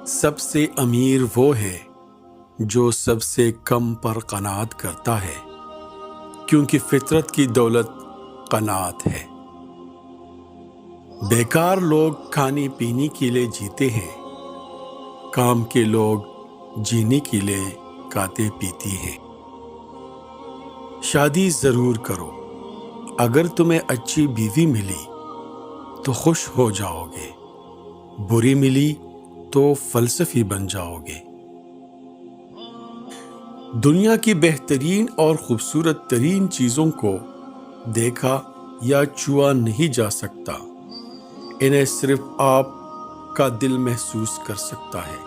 سب سے امیر وہ ہے جو سب سے کم پر قناعت کرتا ہے، کیونکہ فطرت کی دولت قناعت ہے۔ بیکار لوگ کھانے پینے کے لیے جیتے ہیں، کام کے لوگ جینے کے لیے کھاتے پیتی ہیں۔ شادی ضرور کرو، اگر تمہیں اچھی بیوی ملی تو خوش ہو جاؤ گے، بری ملی تو فلسفی بن جاؤ گے۔ دنیا کی بہترین اور خوبصورت ترین چیزوں کو دیکھا یا چھوا نہیں جا سکتا، انہیں صرف آپ کا دل محسوس کر سکتا ہے۔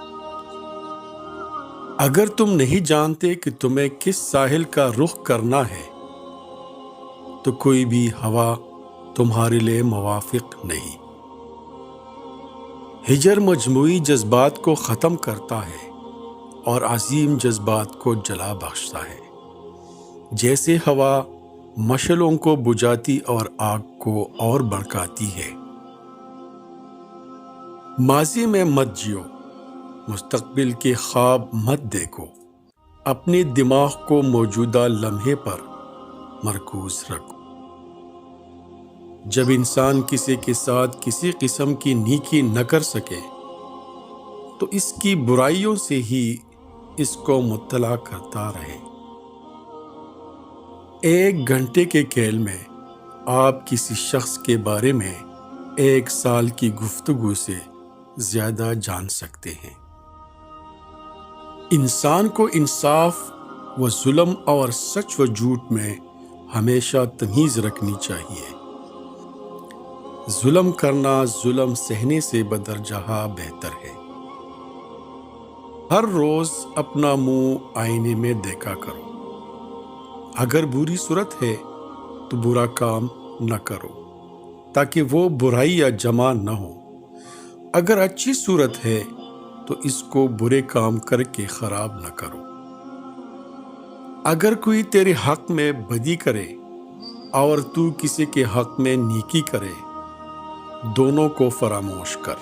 اگر تم نہیں جانتے کہ تمہیں کس ساحل کا رخ کرنا ہے تو کوئی بھی ہوا تمہارے لیے موافق نہیں۔ ہجر مجموعی جذبات کو ختم کرتا ہے اور عظیم جذبات کو جلا بخشتا ہے، جیسے ہوا مشعلوں کو بجھاتی اور آگ کو اور بھڑکاتی ہے۔ ماضی میں مت جیو، مستقبل کے خواب مت دیکھو، اپنے دماغ کو موجودہ لمحے پر مرکوز رکھو۔ جب انسان کسی کے ساتھ کسی قسم کی نیکی نہ کر سکے تو اس کی برائیوں سے ہی اس کو مطلع کرتا رہے۔ ایک گھنٹے کے کھیل میں آپ کسی شخص کے بارے میں 1 سال کی گفتگو سے زیادہ جان سکتے ہیں۔ انسان کو انصاف و ظلم اور سچ و جھوٹ میں ہمیشہ تمیز رکھنی چاہیے۔ ظلم کرنا ظلم سہنے سے بدرجہ بہتر ہے۔ ہر روز اپنا منہ آئینے میں دیکھا کرو، اگر بری صورت ہے تو برا کام نہ کرو تاکہ وہ برائیاں جمع نہ ہو، اگر اچھی صورت ہے تو اس کو برے کام کر کے خراب نہ کرو۔ اگر کوئی تیرے حق میں بدی کرے اور تو کسی کے حق میں نیکی کرے، دونوں کو فراموش کر۔